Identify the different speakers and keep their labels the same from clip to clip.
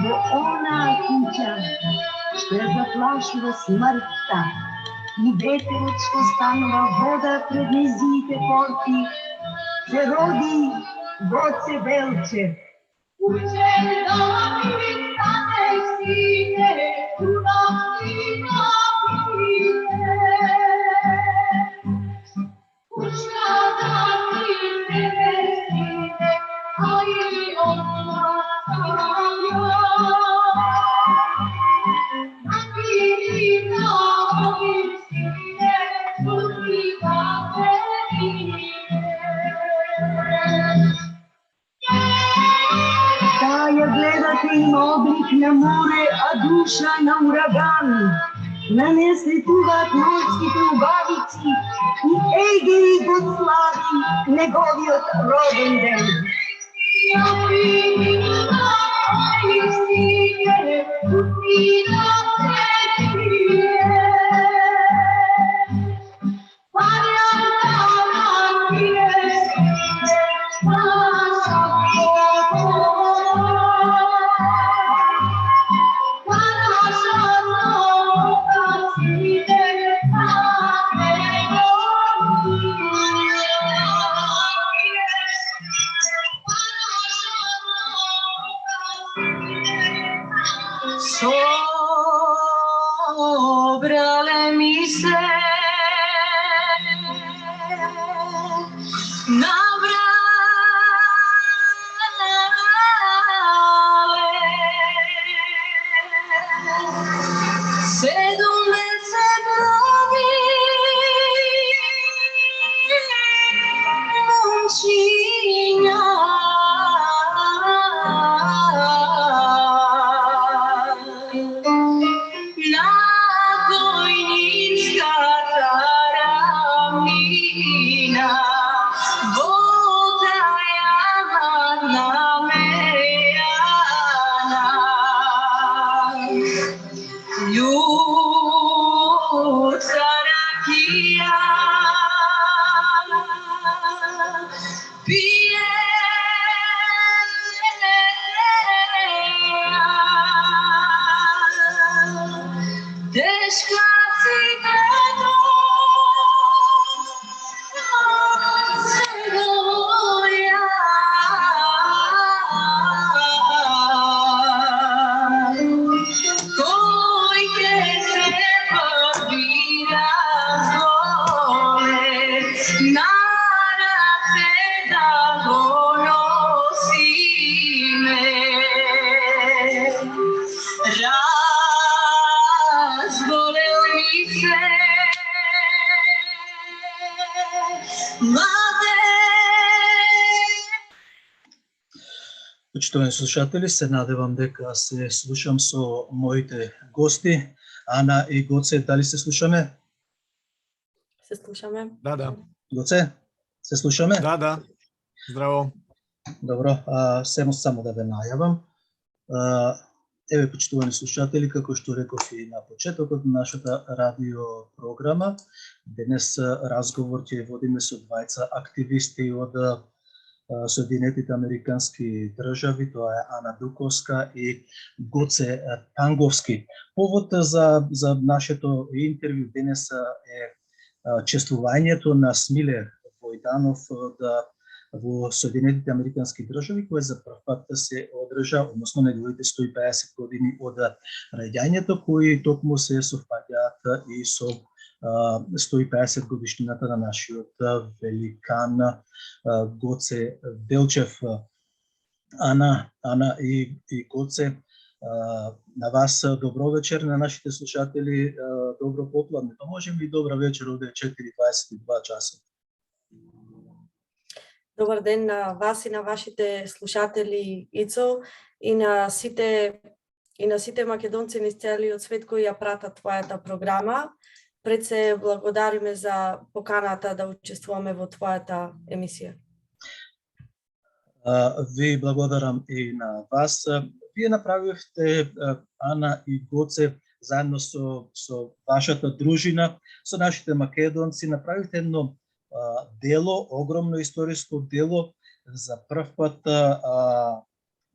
Speaker 1: Во она куќа што ја заплашува смртта и ветерот што станува вода пред нејзините порти, се роди Гоце Делчев. Куќе да ми стане сине, туна и напине. Куќа да ми стане сине, а и она сама. Напине, сине, туна Тая гледате има облик на море, а душа на ураган. На нея слетуваат морските убавици и егери го слави неговиот роден ден. Собрале ми се
Speaker 2: Почитувани слушатели, се надевам дека се слушам со моите гости, Ана и Гоце. Дали се слушаме?
Speaker 3: Се слушаме.
Speaker 4: Да.
Speaker 2: Гоце, се слушаме?
Speaker 4: Да. Здраво.
Speaker 2: Добро, само да ве најавам. Еве, почитувани слушатели, како што реков и на почетокот на нашата радио програма, денес разговор ќе водиме со двајца активисти од Соединетите Американски држави, тоа е Ана Дуковска и Гоце Танговски. Повод за нашето интервју денес е чествувањето на Смиле Војданов во Соединетите Американски држави, кој за прв пат се одржа, односно неговите 150 години од раѓањето, кои токму се совпаѓаат и со 150 годишнината на нашиот великан Гоце Делчев. Ана и Гоце, на вас добро вечер, на нашите слушатели добро попладне, па можеме и добра вечер, овде е 4:22 часа.
Speaker 3: Добар ден на вас и на вашите слушатели, Ицо, и на сите македонци низ целиот свет кои ја пратат твојата програма. Пред се благодариме за поканата да учествуваме во твојата емисија.
Speaker 2: Ви благодарам и на вас. Вие направивте, Ана и Гоце, заедно со вашата дружина, со нашите македонци, направивте едно дело, огромно историско дело, за прв пат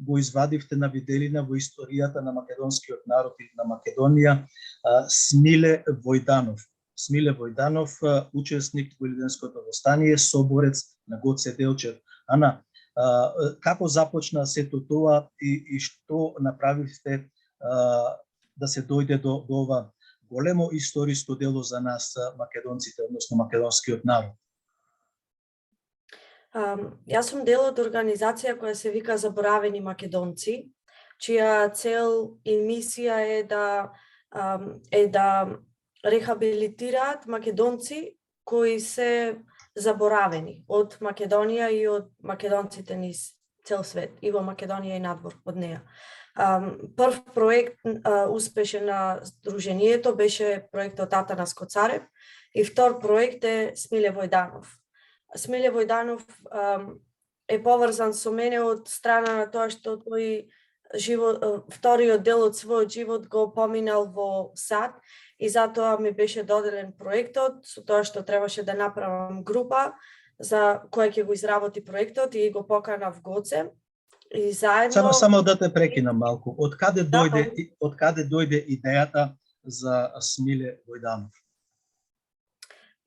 Speaker 2: го извадивте на виделина во историјата на македонскиот народ и на Македонија, Смиле Војданов. Смиле Војданов, учесник во Илинденското востание, соборец на Гоце Делчев. Ана, како започна сето тоа и што направивте да се дојде до ова големо историско дело за нас македонците, односно македонскиот народ?
Speaker 3: Јас сум дел од организација која се вика Заборавени македонци, чија цел и мисија е да рехабилитираат македонци кои се заборавени од Македонија и од македонците низ цел свет, и во Македонија и надвор од неа. Прв проект успешен на Сдруженијето беше проектот Атанас Коцарев и втор проект е Смиле Војданов. Смиле Војданов е поврзан со мене од страна на тоа што тој вториот дел од својот живот го поминал во САД и затоа ми беше доделен проектот, со тоа што требаше да направам група за која ќе го изработи проектот и го покана в Гоце. И заедно...
Speaker 2: Само да те прекинам малку. Од каде дојде идејата за Смиле Војданов?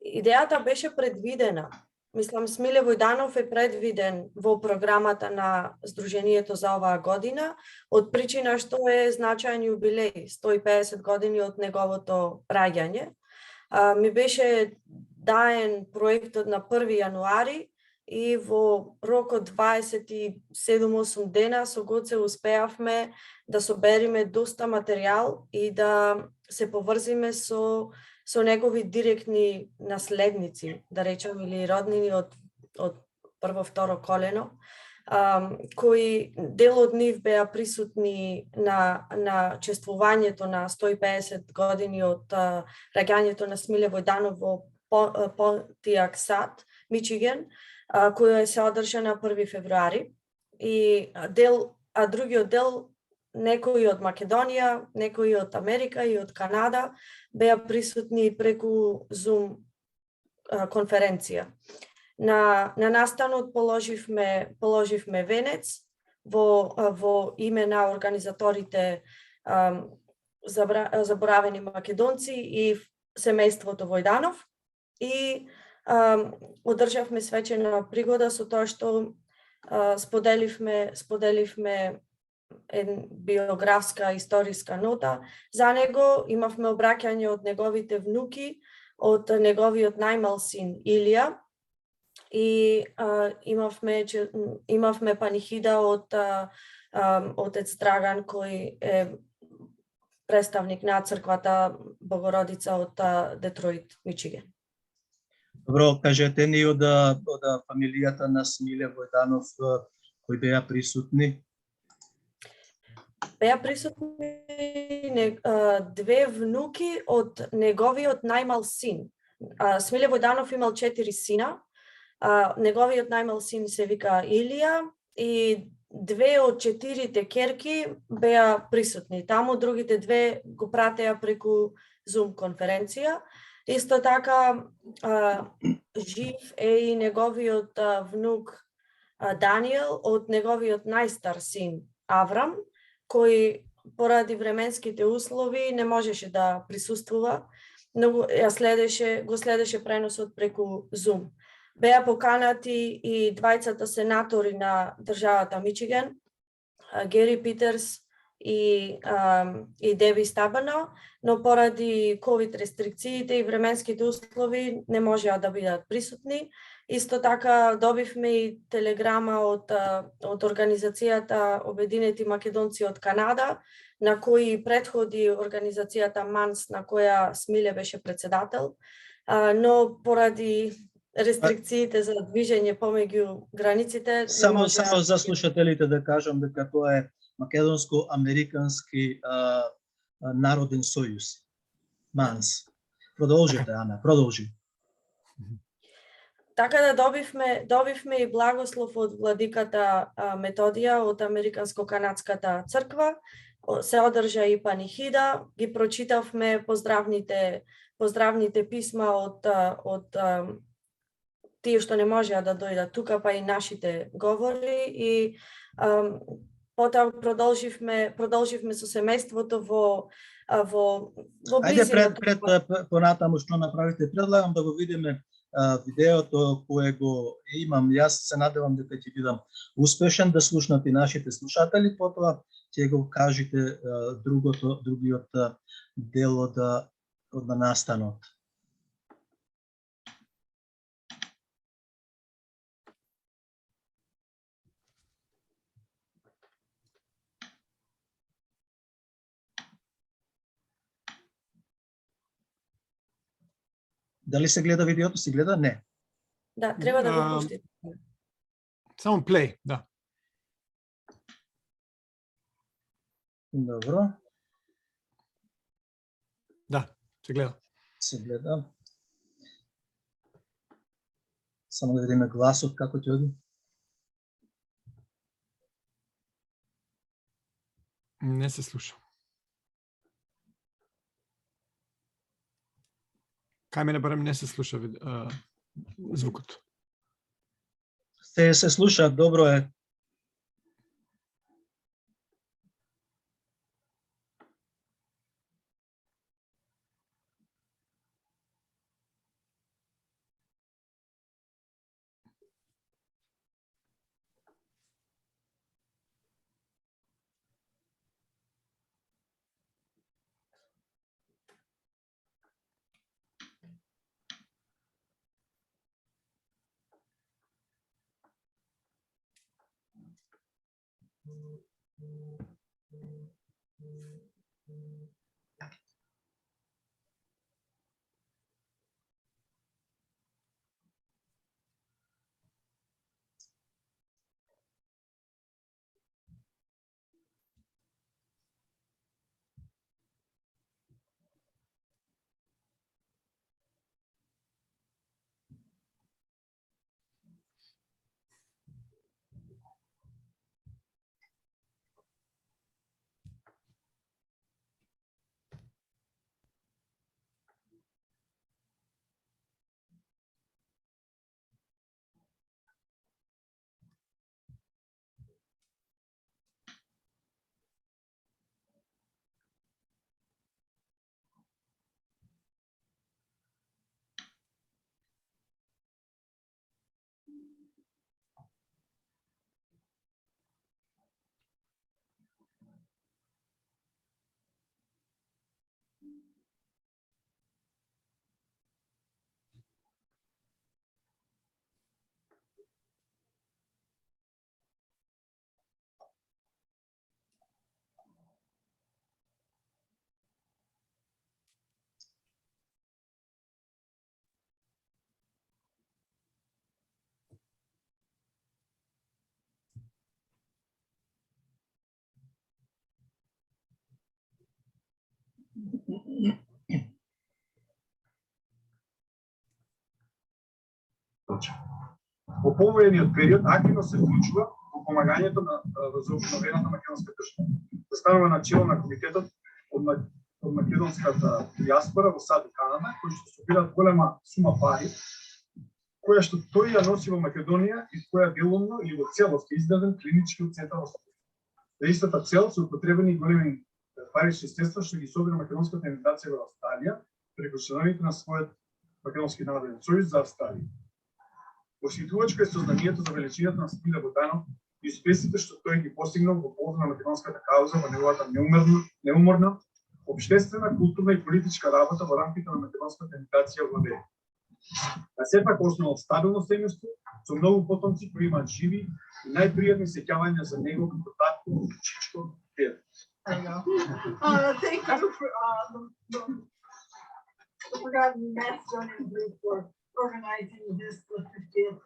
Speaker 3: Идејата беше предвидена. Мислам, Смиле Војданов е предвиден во програмата на Сдруженијето за оваа година, од причина што е значаен јубилеј, 150 години од неговото раѓање. Ми беше даен проектот на 1 јануари и во рок од 27-8 дена со Гоце успеавме да собериме доста материјал и да се поврзиме со негови директни наследници, да речем, или роднини од прво-второ колено, кои дел од нив беа присутни на чествувањето на 150 години од раѓањето на Смиле Војданов во Понтиак Сад, Мичиген, која се одржа на 1 февруари. А другиот дел, некои од Македонија, некои од Америка и од Канада беа присутни преку Zoom конференција. На настанот положивме венец во име на организаторите Заборавени македонци и семејството Војданов и одржавме свечена пригода со тоа што споделивме биографска историска нота за него. Имавме обраќање од неговите внуки, од неговиот најмал син Илија и имавме панихида од отец Драган, кој е представник на црквата Богородица од Детройт, Мичиген.
Speaker 2: Добро, кажете ни од фамилијата на Смиле Војданов кои беа присутни?
Speaker 3: Беа присутни две внуки од неговиот најмал син. Смиле Војданов имал 4 сина. Неговиот најмал син се вика Илија и 2 од 4 керки беа присутни таму, другите 2 го пратеа преку Zoom конференција. Исто така жив е и неговиот внук Даниел од неговиот најстар син Аврам, кој поради временските услови не можеше да присуствува, но го следеше преносот преку Zoom. Беа поканати и двајцата сенатори на државата Мичиген, Гери Питерс и Деби Стабано, но поради ковид рестрикциите и временските услови не можеа да бидат присутни. Исто така добивме и телеграма од организацијата Обединети македонци од Канада, на кој предходи организацијата МАНС, на која Смиле беше председател, но поради рестрикциите за движење помеѓу границите...
Speaker 2: Само за слушателите да кажам дека тоа е Македонско-Американски народен сојуз. МАНС. Продолжете, Ана, продолжи.
Speaker 3: Така да добивме и благослов од владиката Методија од Американско-канадската црква се одржа и панихида, ги прочитавме поздравните писма од тие што не можеа да дојдат тука, па и нашите говори и потоа продолживме со семејството во
Speaker 2: Ајде
Speaker 3: близина.
Speaker 2: пред понатаму што направите, предлагам да го видиме видеото кое го имам. Јас се надевам дека ќе бидам успешен да слушнат и нашите слушатели, потоа ќе го кажете другиот дел од настанот. Дали се гледа видеото? Се гледа? Не.
Speaker 3: Да, треба да го пуштите.
Speaker 4: Само плей, да.
Speaker 2: Добро.
Speaker 4: Да, се гледа.
Speaker 2: Се гледа. Само да видиме гласот како ќе оди.
Speaker 4: Не се слуша. Кај мене барем не се слуша звукот.
Speaker 2: Се слуша, добро е.
Speaker 5: Во повојниот период активно се вклучува во помагањето за обновената македонска држава. Застанува начело на комитетот од македонската дијаспора во САД и Канада, кои што собираат голема сума пари, која што тој ја носи во Македонија и која делумно или во целост е издаден клинички центар во Скопје. За истата цел се употребени големи парични средства што ги собира македонската емиграција во Австралија преку членовите на својот Македонски народен сојуз за Австралија. Осветувачко е сознанието за величината на Стиле Боданов и успесите што тој ги постигнал во полза на македонската кауза во неговата неуморна, општествена, културна и политичка работа во рамките на македонската емиграција во Америка. На сепак основал стабилно семејство со многу потомци кои имаат живи и најпријатни сеќавања за него како татко, чичко, дед.
Speaker 6: Thank you for the Forgotten Macedonian Group for organizing this, the 50th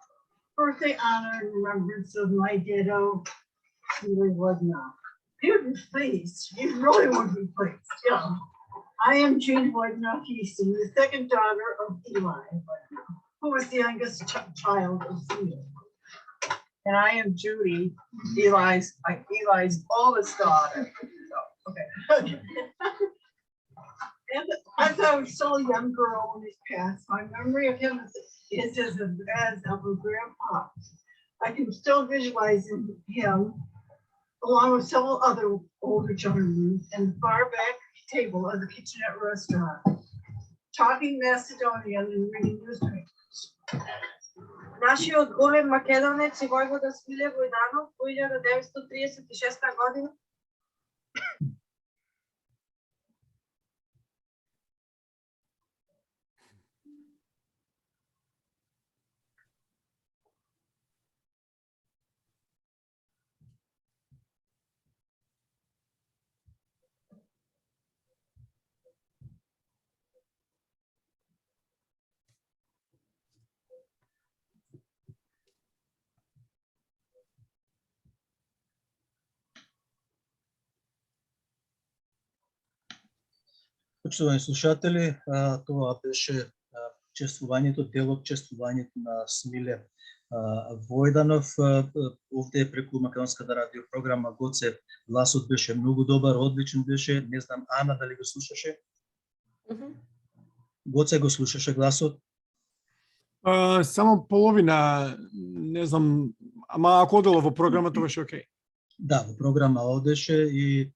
Speaker 6: birthday honor in remembrance of my ditto, Julie Vodnoff. You'd be pleased. You really would be pleased. Yeah. I am Jean Vodnoff Easton, the second daughter of Eli Vodnoff, who was the youngest child of Stephen. And I am Judy, Eli's oldest daughter. So, And as I was still a young girl when he passed, my memory of him is as of a grandpa. I can still visualize him along with several other older gentlemen in the far back table of the kitchenette restaurant, talking Macedonian and reading newspapers.
Speaker 3: Нашиот голем македонец и војвода Смиле Војданов во 1936 година
Speaker 2: Почитувани слушатели, тоа беше чествувањето, дел од чествувањето на Смиле Војданов. Овде преку македонската радиопрограма Гоце, гласот беше многу добар, одличен беше. Не знам, Ана, дали го слушаше? Гоце, го слушаше гласот?
Speaker 4: Само половина, не знам, ама ако одело во програмата беше окей.
Speaker 2: Да, во програма одеше и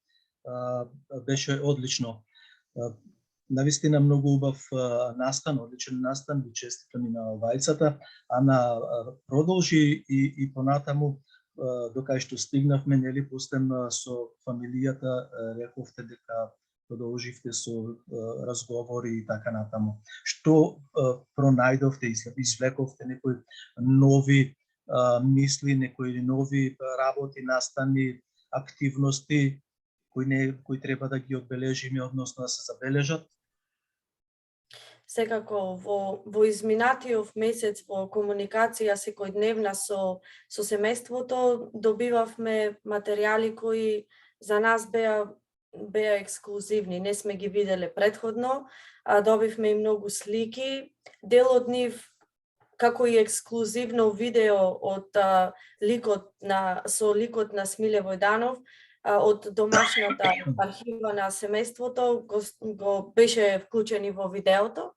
Speaker 2: беше одлично. Навистина многу убав настан, одличен настан, ви честитам и на овајцата, а на продолжи и понатаму докај што стигнавме, нели, пустем со фамилијата, рековте дека продолживте со разговори и така натаму. Што пронајдовте, извлековте некои нови мисли, некои нови работи, настани, активности кои треба да ги одбележиме, односно да се забележат?
Speaker 3: Секако во изминатиот месец во комуникација секојдневна со семејството добивавме материјали кои за нас беа ексклузивни, не сме ги виделе претходно, добивме и многу слики, дел од нив како и ексклузивно видео од ликот на Смиле Војданов, од домашната архива на семејството го беше вклучени во видеото.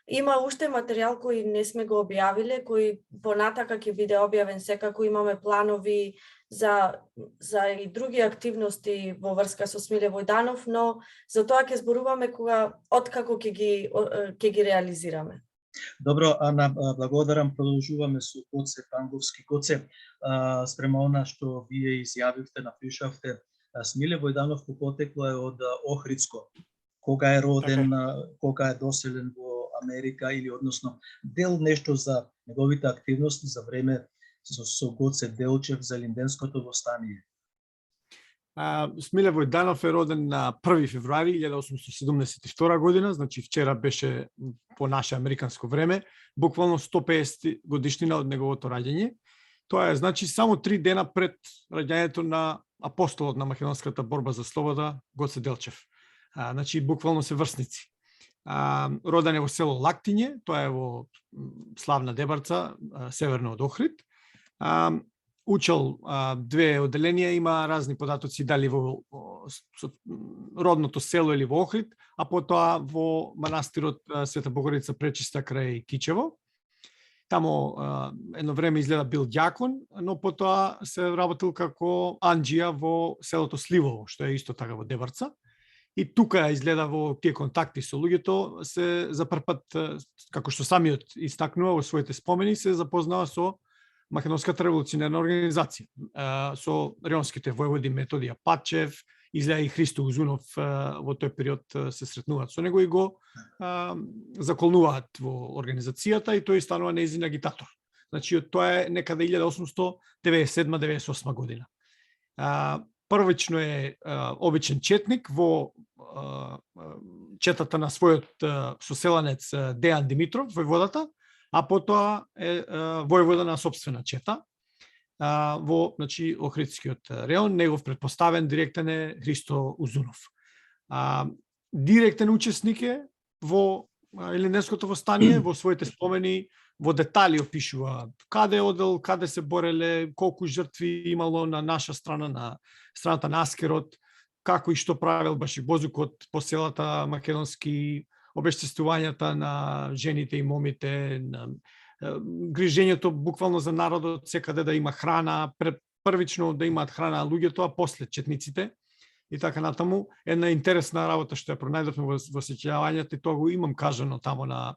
Speaker 3: Има уште материјал кој не сме го објавиле, кој понатака ќе биде објавен. Секако имаме планови за и други активности во врска со Смиле Војданов, но за тоа ќе зборуваме откако ќе ги реализираме.
Speaker 2: Добро, Ана, благодарам. Продолжуваме со Гоце Панговски. Гоце, спрема она што вие изјавивте, напишавте, Смиле Војданов по потекло е од Охридско. Кога е роден, кога е доселен во Америка, или односно дел нешто за неговите активности за време со Гоце Делчев за Линденското востание.
Speaker 4: Смиле Војданов е роден на 1 февруари 1872 година, значи вчера беше по наше американско време, буквално 150 годишнина од неговото раѓање. Тоа е, значи, само 3 дена пред раѓањето на апостолот на македонската борба за слобода, Гоце Делчев. Значи, буквално се врсници. Роден е во село Лактиње, тоа е во славна Дебарца, северно од Охрид. Учел 2 оделенија, има разни податоци дали во родното село или во Охрид, а потоа во манастирот Света Богородица Пречиста крај Кичево. Тамо едно време изгледа бил ѓакон, но потоа се работил како анџија во селото Сливово, што е исто така во Дебарца. И тука изгледа во тие контакти со луѓето се за прв пат, како што самиот истакнува во своите спомени, се запознава со Македонската револуционерна организација, со рионските војводи Методија Пачев, изгледа и Христо Узунов во тој период се сретнуваат со него и го заколнуваат во организацијата и тој станува нејзин агитатор. Значи, тоа е некаде 1897-98 година. Првично е обичен четник во четата на својот соселанец Дејан Димитров, војводата, а потоа е војвода на сопствена чета во, значи, Охридскиот реон. Негов претпоставен директен е Христо Узунов. Директен учесник е во Линденското востание, во своите спомени во детали опишува каде одел, каде се бореле, колку жртви имало на наша страна, на страната на Аскерот, како и што правил Башибозукот по селата македонски, обештествувањата на жените и момите, на грижењето буквално за народот, секаде да има храна, првично да имаат храна луѓето, а после четниците и така натаму. Една интересна работа што ја пронајдовме во сеќавањето и тоа го имам кажано тамо на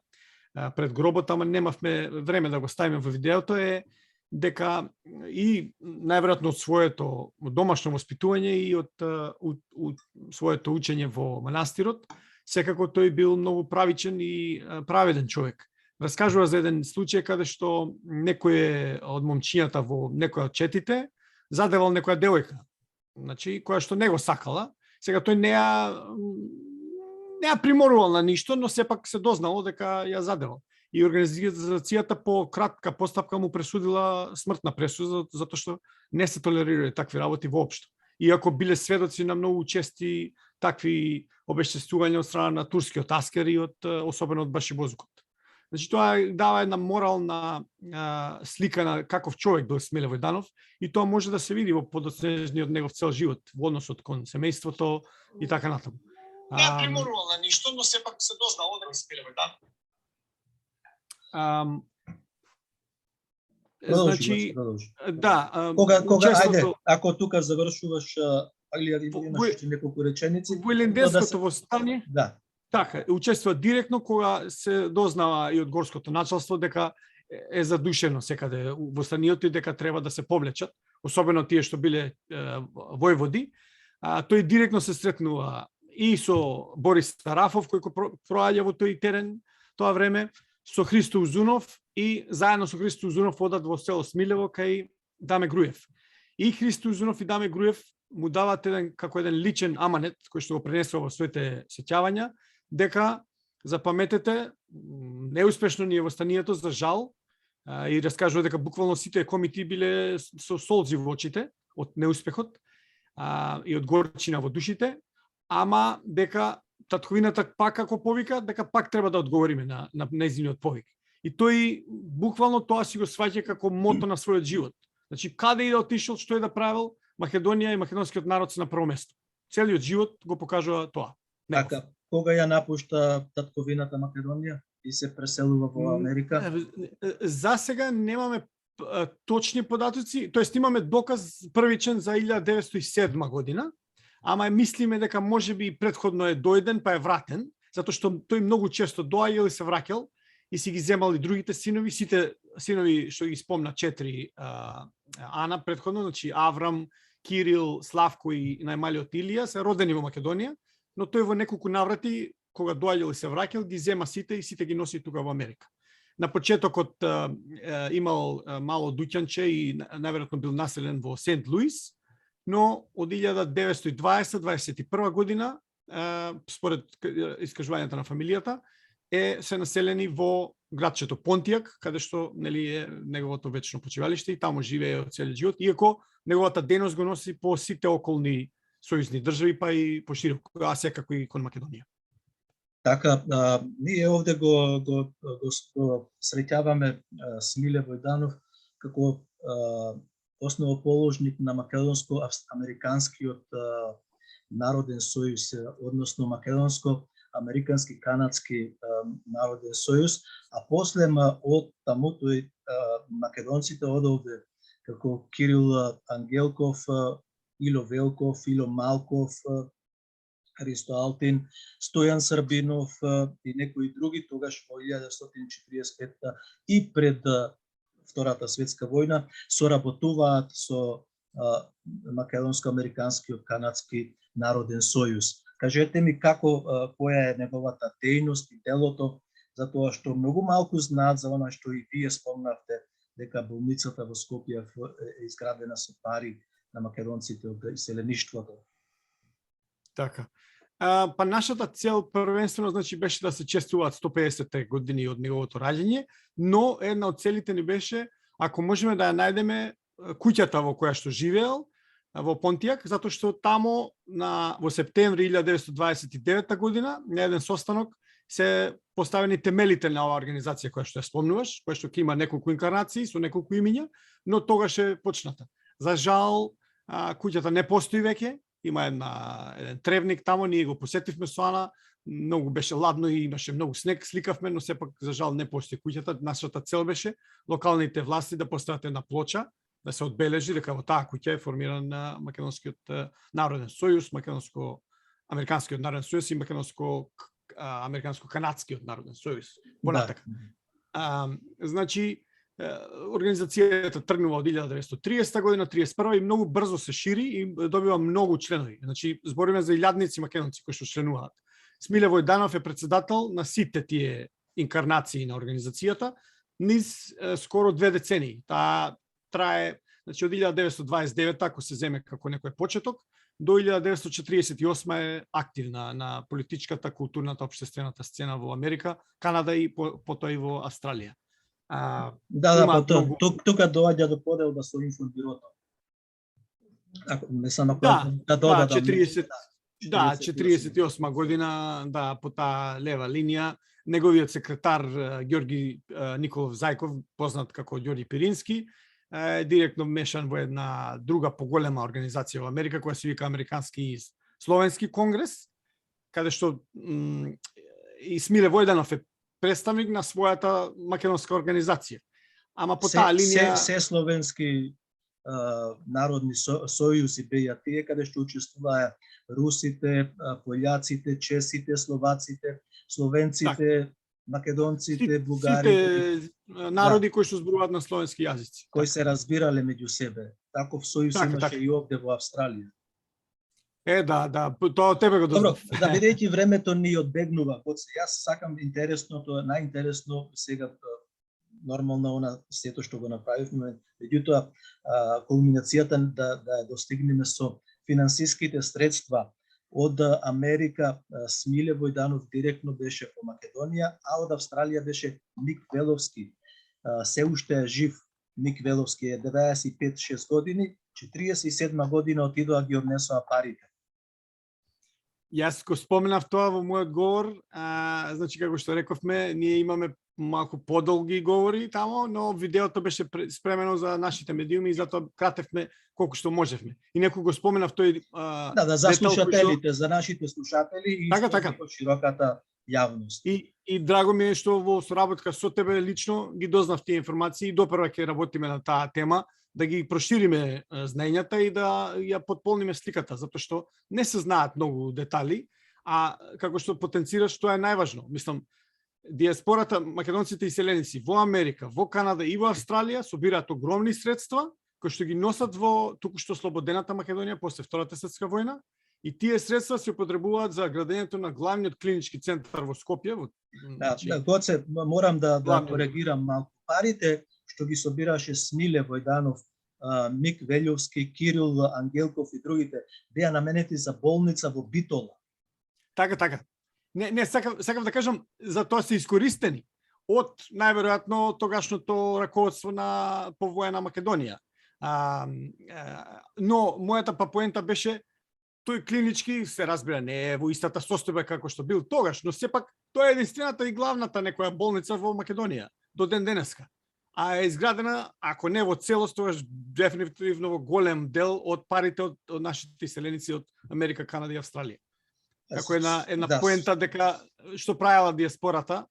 Speaker 4: пред гробот, ама немавме време да го ставиме во видеото, е дека и најверојатно од своето домашно воспитување и од своето учење во манастирот, секако тој бил многу правичен и праведен човек. Раскажува за еден случај каде што некој од момчињата во некоја од четите задевал некоја девојка, значи која што не го сакала. Сега тој не ја приморувал на ништо, но сепак се дознало дека ја задевал. И организацијата по кратка постапка му пресудила смртна пресуда, затоа што не се толерираат такви работи воопшто. Иако биле сведоци на многу чести такви обештествувања од страна на турскиот аскер и особено од Башибозукот. Значи тоа дава една морална слика на каков човек бил Смиле Војданов и тоа може да се види во подоцнежниот негов цел живот, во односот кон семејството и така натаму.
Speaker 7: Не приморувал на ништо, но сепак се дознало дека Смиле Војданов.
Speaker 4: Значи, да,
Speaker 2: кога ајде, ако тука завршуваш или имаш неколку реченици,
Speaker 4: во Илинденското востание,
Speaker 2: да.
Speaker 4: Така, учествува директно кога се дознава и од горското началство дека е задушено секаде во станиото и дека треба да се повлечат, особено тие што биле војводи. Тој директно се сретнува и со Борис Тарафов кој проаѓа во тој терен тоа време, со Христо Узунов и заедно со Христо Узунов одат во село Смилево кај Даме Груев. И Христо Узунов и Даме Груев му даваат како еден личен аманет кој што го пренесува во своите сеќавања дека запаметете неуспешно ни е во станието за жал и раскажува дека буквално сите комити биле со солзи во очите од неуспехот и од горчина во душите, ама дека татковината пак како повика, дека пак треба да одговориме на нејзиниот повик. И тој буквално тоа си го сваќа како мото на својот живот. Значи каде и да отишол, што е да правил, Македонија и македонскиот народ се на прво место. Целиот живот го покажува тоа.
Speaker 2: Така, кога ја напушта татковината Македонија и се преселува во Америка?
Speaker 4: За сега немаме точни податоци, тоест имаме доказ првичен за 1907 година, ама мислиме дека можеби предходно е дојден па е вратен, затоа што тој многу често доаѓал и се враќал и си ги земал и другите синови, сите синови што ги спомна 4 Ана предходно, значи Аврам, Кирил, Славко и најмалиот Илија се родени во Македонија, но тој во неколку наврати кога доаѓал и се враќал ги зема сите и сите ги носи тука во Америка. На почетокот имал мало дуќанче и најверојатно бил населен во Сент Луис, но од 1920-21 година, според искажувањата на фамилијата, се населени во градчето Понтијак, каде што нели е неговото вечно почивалиште и таму живее целиот живот, иако неговата дејност го носи по сите околни сојузни држави, па и пошироко, а секако и кон Македонија.
Speaker 2: Така, ние овде го среќаваме Смиле Војданов како основоположник на македонско-американскиот народен сојуз, односно македонско-американски канадски народен сојуз, а после од таму тој македонците одовде како Кирил Ангелков, Ило Велков, Ило Малков, Христо Алтин, Стојан Србинов и некои други, тогаш во 1945 и пред Втората светска војна соработуваат со македонско-американскиот канадски народен сојуз. Кажете ми како, која е неговата дејност и делото, затоа што многу малку знаат за она што и вие спомнавте, дека болницата во Скопје е изградена со пари на македонците од иселеништвото.
Speaker 4: Така. Па нашата цел првенствено значи беше да се чествуваат 150 години од неговото раѓање, но една од целите ни беше ако можеме да ја најдеме куќата во која што живеел во Понтијак, затоа што тамо во септември 1929 година на еден состанок се поставени темелите на оваа организација која што ја спомнуваш, која што ќе има неколку инкарнации со неколку имиња, но тогаш е почната. За жал, куќата не постои веќе има еден тревник тамо, ние го посетивме со Ана, многу беше ладно и имаше многу снег, сликавме, но сепак за жал не постои куќата. Нашата цел беше локалните власти да постават една плоча, да се одбележи дека во таа куќа е формиран Македонскиот народен сојуз, Македонско-американскиот народен сојуз и Американско-канадскиот народен сојуз. Понатака. Значи, организацијата тргнува од 1930 година, 31 и многу брзо се шири и добива многу членови. Значи, збориме за илјадници македонци кои што членуваат. Смиле Војданов е председател на сите тие инкарнации на организацијата низ скоро 2 децении. Таа трае, значи од 1929, ако се земе како некој почеток, до 1948 е активна на политичката, културната, општествената сцена во Америка, Канада и потоа и во Австралија.
Speaker 2: Тука доаѓа до поделба со информбирото. Не само
Speaker 4: да 48 година, да, по таа лева линија, неговиот секретар Ѓорги Николов Зајков, познат како Ѓорги Пирински, директно вмешан во една друга поголема организација во Америка, која се вика Американски и Словенски конгрес, каде што и Смиле Војданов е представник на својата македонска организација. Ама по таа линија
Speaker 2: се словенски народни сојузи беа тие каде што учествуваа русите, пољаците, чесите, словаците, словенците, македонците, бугарите,
Speaker 4: сите народи кои што зборуваат на словенски јазици,
Speaker 2: кои се разбирале меѓу себе. Таков сојуз имаше и овде во Австралија.
Speaker 4: Да, тоа од тебе го дознав.
Speaker 2: Добро, да бидејќи времето ни одбегнува, јас сакам интересното, најинтересно сега нормално она сето што го направивме, меѓутоа кулминацијата да достигнеме со финансиските средства од Америка. Смиле Војданов директно беше во Македонија, а од Австралија беше Мик Веловски. Се уште е жив. Мик Веловски е 95-6 години, 47 година отидоа ги однесоа парите.
Speaker 4: Јас го споменав тоа во мојот говор, значи како што рековме, ние имаме малку подолги говори тамо, но видеото беше спремено за нашите медиуми и затоа кратевме колку што можевме. И некој го споменав тој
Speaker 2: за слушателите, за нашите слушатели и
Speaker 4: така.
Speaker 2: широката јавност.
Speaker 4: И драго ми е што во соработка со тебе лично ги дознав тие информации и допрва ќе работиме на таа тема, да ги прошириме знаењата и да ја потполниме сликата, затоа што не се знаат многу детали, а како што потенцираш, тоа е најважно. Мислам, диаспората, македонците и селеници во Америка, во Канада и во Австралија собираат огромни средства кои што ги носат во туку што слободената Македонија после Втората светска војна, и тие средства се употребуваат за градењето на главниот клинички центар во Скопје.
Speaker 2: Гоце, морам да коригирам малку. Парите што ги собираше Смиле Војданов, Мик Велјовски, Кирил Ангелков и другите, беа наменети за болница во Битола.
Speaker 4: Така. Не, сакам да кажам, за тоа се искористени од најверојатно тогашното раководство на повоена Македонија. Но мојата поента беше, тој клинички се разбира не е во истата состојба како што бил тогаш, но сепак тоа е единствената и главната некоја болница во Македонија до ден денеска. А е изградена, ако не во целост, тогаш дефинитивно во голем дел од парите од нашите селеници од Америка, Канада и Австралија. Како една поента дека што правила диаспората,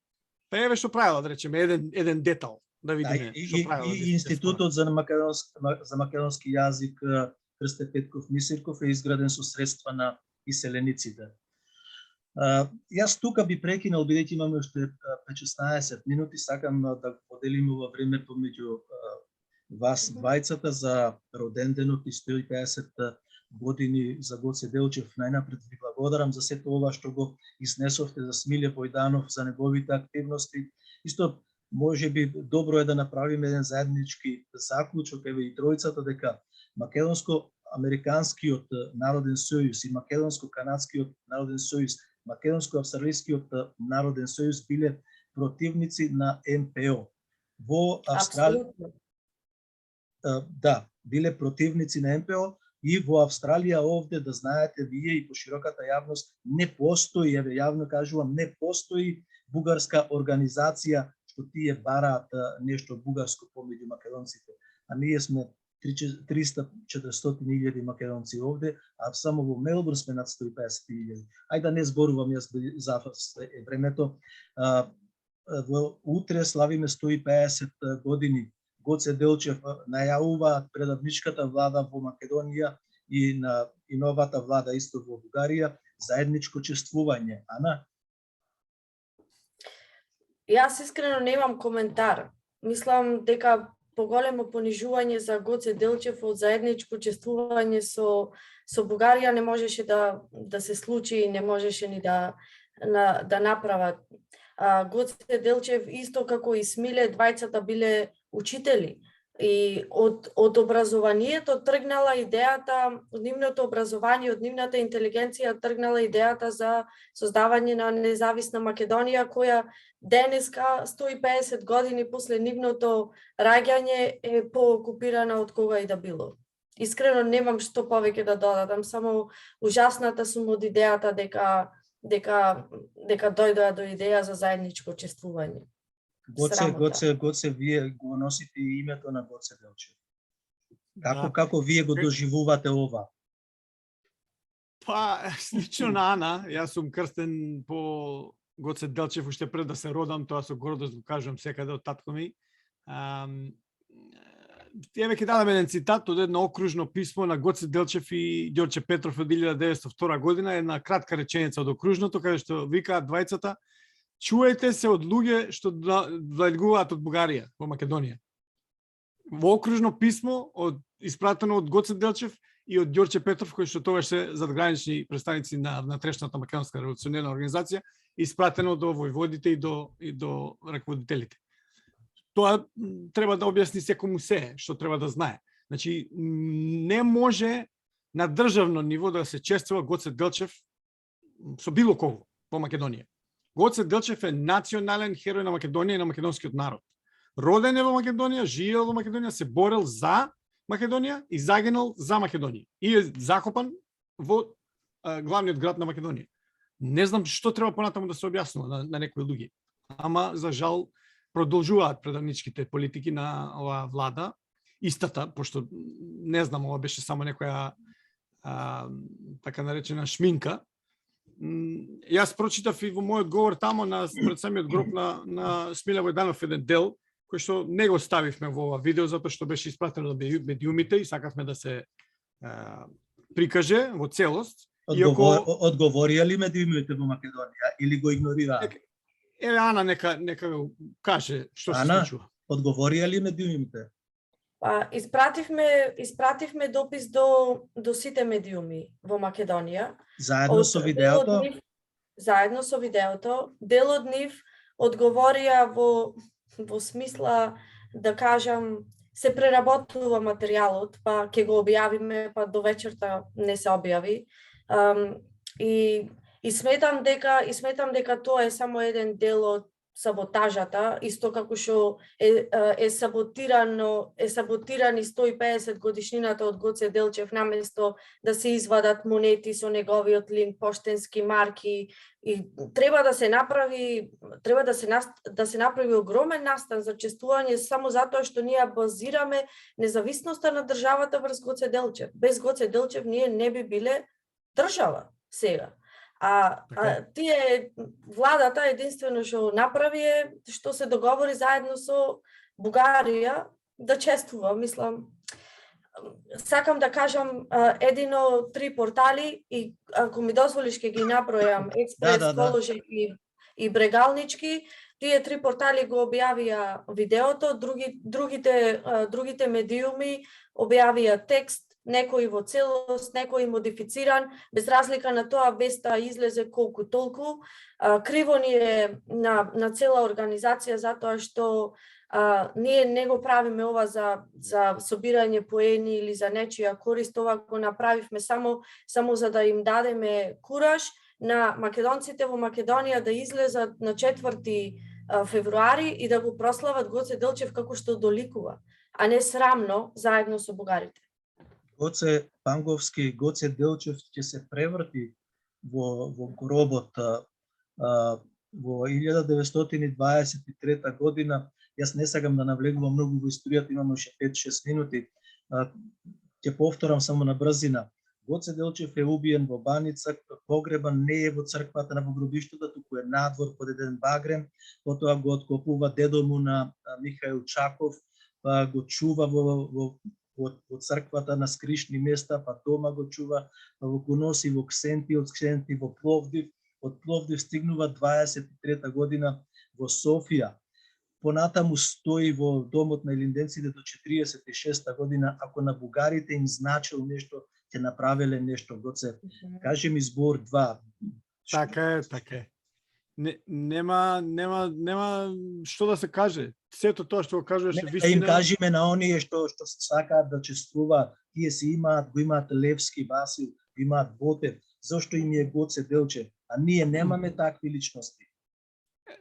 Speaker 4: па еве што правила, да речеме, еден детал да видиме што правила.
Speaker 2: И Институтот за македонски јазик Крсте Петков Мисирков е изграден со средства на иселениците. Јас тука би прекинал, бидејќи имаме уште 16 минути, сакам да поделиме во времето меѓу вас двајцата за роденденот и 150 години за Гоце Делчев. Најнапред ви благодарам за сето ова што го изнесовте за Смиле Војданов, за неговите активности. Исто може би добро е да направиме еден заеднички заклучок, еве и тројцата, дека Македонско-американскиот народен сојуз и Македонско-канадскиот народен сојуз, Македонско-австралискиот народен сојуз биле противници на МПО. Во Австралија биле противници на МПО и во Австралија овде, да знаете вие и по широката јавност, не постои, еве јавно кажувам, не постои бугарска организација што тие бараат нешто бугарско помеѓу македонците. А ние сме 300-400 илјади овде, а само во Мелбурн сме над 150.000. Ајде да не зборувам јас за времето. Утре славиме 150 години. Гоце Делчев најавува предавничката влада во Македонија и новата влада исто во Бугарија заедничко чествување. Ана?
Speaker 3: Јас искрено немам коментар. Мислам дека поголемо понижување за Гоце Делчев од заедничко чествување со Бугарија не можеше да се случи и не можеше ни да направат. Гоце Делчев исто како и Смиле, двајцата биле учители и од образованието тргнала идејата, од нивното образование, од нивната интелигенција тргнала идејата за создавање на независна Македонија, која денеска 150 години после нивното раѓање е поокупирана од кога и да било. Искрено немам што повеќе да додадам, само ужасната сум од идејата дека дојдоа до идеја за заедничко чествување.
Speaker 2: Гоце, вие го носите името на Гоце Делчев. Како вие го доживувате ова?
Speaker 4: Па, слично на Ана, јас сум крстен по Гоце Делчев уште пред да се родам, тоа со гордост го кажам секаде од татко ми. Еве ќе дадам еден цитат од едно окружно писмо на Гоце Делчев и Ѓорче Петров од 1902 година, една кратка реченица од окружното, каде што викаат двајцата: чуете се од луѓе што влегуваат од Бугарија во Македонија. Во окружно писмо испратено од Гоце Делчев и од Ѓорче Петров, кои што тогаш се задгранични представници на внатрешната македонска револуционерна организација, испратено до војводите и до раководителите. Тоа треба да објасни секому се што треба да знае. Значи, не може на државно ниво да се чествува Гоце Делчев со било кого во Македонија. Гоце Делчев е национален херој на Македонија и на македонскиот народ. Роден е во Македонија, живеел во Македонија, се борел за Македонија и загинал за Македонија. И е закопан во главниот град на Македонија. Не знам што треба понатаму да се објаснува на некои луѓе. Ама, за жал, продолжуваат предавничките политики на оваа влада. Истата, пошто не знам, ова беше само некоја така наречена шминка. Јас прочитав и во мојот говор тамо пред самиот гроб на Смиле Војданов еден дел, кој што не го ставивме во ова видео, затоа што беше испратено до медиумите и сакавме да се прикаже во целост.
Speaker 2: Одговорија ли медиумите во Македонија или го игнорираа?
Speaker 4: Еве Ана нека каже што се случува.
Speaker 2: Ана, одговорија ли медиумите?
Speaker 3: Испративме допис до сите медиуми во Македонија.
Speaker 2: Заедно со видеото?
Speaker 3: Заедно со видеото. Дел од нив одговорија во смисла, да кажам, се преработува материјалот, па ќе го објавиме, па до вечерта не се објави. И сметам дека тоа е само еден дел од саботажата, исто како што е саботирани 150 годишнината од Гоце Делчев, наместо да се извадат монети со неговиот линк, поштенски марки, и треба да се направи огромен настан за чествување само затоа што ние базираме независноста на државата врз Гоце Делчев. Без Гоце Делчев ние не би биле држава сега. Тие владата единствено што направи е што се договори заедно со Бугарија да чествува. Мислам, сакам да кажам едино 3 портали и ако ми дозволиш ќе ги набројам: Експрес, Коложи и Брегалнички. Тие 3 портали го објавија видеото, другите медиуми објавија текст, некои во целост, некои модифициран, без разлика на тоа веста излезе колку толку. Криво ни е на цела организација затоа што ние не го правиме ова за собирање поени или за нечија корист, ова го направивме само за да им дадеме кураж на македонците во Македонија да излезат на 4 февруари и да го прослават Гоце Делчев како што доликува, а не срамно заедно со бугарите.
Speaker 2: Гоце Панговски, Гоце Делчев ќе се преврти во гробот во 1923 година. Јас не сакам да навлегувам многу во историјата, имам уште 5-6 минути. Ќе повторам само на брзина. Гоце Делчев е убиен во Баница, погребан не е во црквата на погробиштето, туку е надвор под еден багрем, потоа го откопува дедо му на Михаил Чаков, па го чува во црквата на скришни места, па дома го чува, па го носи во Ксенти, од Ксенти во Пловдив, од Пловдив стигнува 23 година во Софија. Понатаму стои во домот на илинденците до 46 година. Ако на бугарите им значил нешто, ќе направеле нешто. Гоце, кажи ми збор 2.
Speaker 4: Така е. Нема што да се каже. Сето тоа што го кажуваш е вистина.
Speaker 2: Им кажиме на оние што сакаат да чествуваат. Тие си го имаат Левски, Васил, имаат Ботев. Зошто им е Гоце Делчев? А ние немаме такви личности.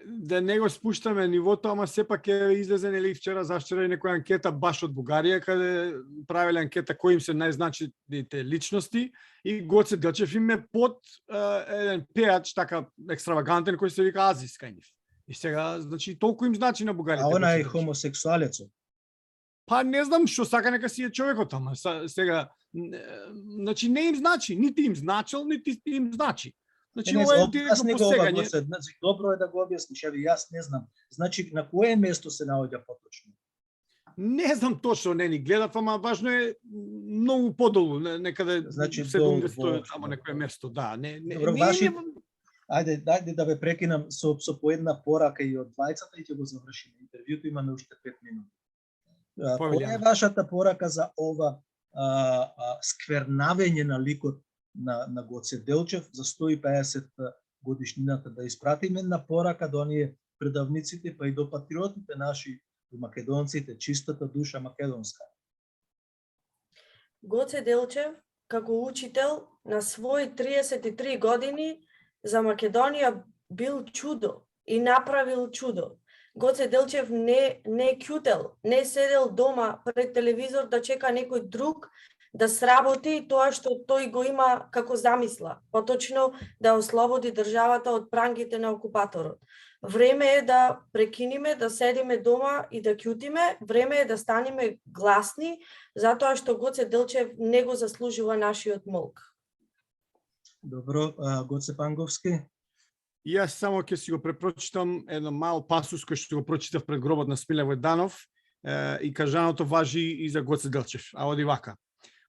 Speaker 4: Да не го спуштаме нивото, ама сепак е излезен или вчера зашчера некоја анкета баш од Бугарија, каде правеле анкета кои им се најзначителните личности и Гоце Делчев им е под еден пеач така екстравагантен кој се вика Азис кај нив. И сега, значи, толку им значи на бугарите.
Speaker 2: А она е хомосексуалецот.
Speaker 4: Па не знам што сака нека си е човекот, ама сега, значи не им значи, нити им значил, нити им значи. Значи, ова е директно посегање.
Speaker 2: Значи, добро е да го објасниш, еви јас не знам. Значи, на кое место се наоѓа поточно?
Speaker 4: Не знам точно, не ни гледав, ама важно е многу подолу, некаде
Speaker 2: значи,
Speaker 4: 70 само некое место, да.
Speaker 2: Добро, Ајде да ве прекинам со по една порака и од двајцата и ќе го завршиме. Интервјуто имаме уште 5 минути. Која е вашата порака за ова сквернавење на ликот на Гоце Делчев за 150 годишнината, да испратиме на порака до оние предавниците, па и до патриотите наши, до македонците, чистата душа македонска?
Speaker 3: Гоце Делчев, како учител на своји 33 години, за Македонија бил чудо и направил чудо. Гоце Делчев не кјутел, не седел дома пред телевизор да чека некој друг да сработи тоа што тој го има како замисла, поточно да ослободи државата од прангите на окупаторот. Време е да прекиниме, да седиме дома и да кјутиме, време е да станеме гласни, затоа што Гоце Делчев не го заслужува нашиот молк.
Speaker 2: Добро, Гоце Панговски?
Speaker 4: Јас само ќе си го препрочитам едно мал пасус кој што го прочитав пред гробот на Смиле Војданов и кажаното важи и за Гоце Делчев, а оди вака.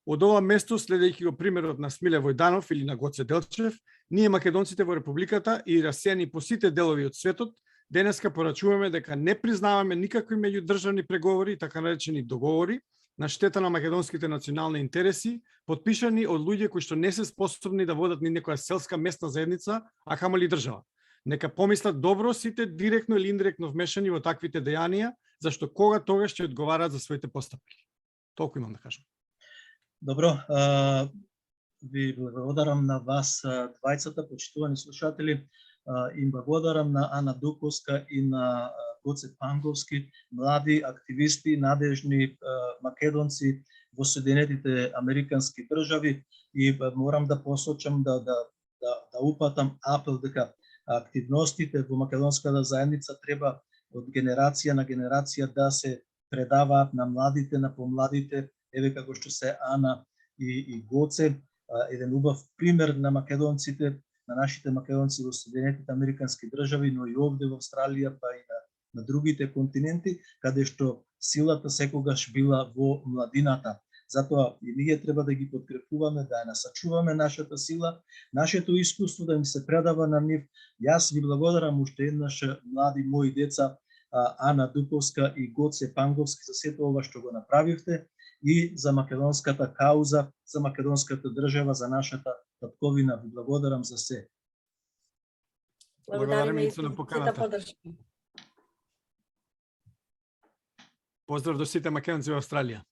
Speaker 4: Од ова место, следејќи го примерот на Смиле Војданов или на Гоце Делчев, ние македонците во Републиката и расејани по сите делови од светот, денеска порачуваме дека не признаваме никакви меѓудржавни преговори, така наречени договори, на штета на македонските национални интереси, подпишани од луѓе кои што не се способни да водат ни некоја селска местна заедница, а камоли држава. Нека помислат добро сите директно или индиректно вмешани во таквите дејанија, зашто кога тогаш ќе одговараат за своите постапки. Толку имам да кажам.
Speaker 2: Добро, ви благодарам на вас двајцата, почитувани слушатели. Им благодарам на Ана Дуковска и на Гоце Панговски, млади активисти, надежни македонци во Соединетите Американски држави, и морам да посочам да упатам апел дека активностите во македонската заедница треба од генерација на генерација да се предаваат на младите, на помладите, еве како што се Ана и Гоце, еден убав пример на македонците, на нашите македонци во Соединетите Американски држави, но и овде во Австралија, па и на другите континенти, каде што силата секогаш била во младината. Затоа и ние треба да ги подкрепуваме, да ја насачуваме нашата сила, нашето искуство да им се предава на нив. Јас ви благодарам уште еднаш, млади мои деца, Ана Дуковска и Гоце Панговски, за сето ова што го направивте и за македонската кауза, за македонската држава, за нашата татковина. Ви благодарам за се.
Speaker 4: Благодариме и на поканата. Поздрав до сите македонци во Австралија.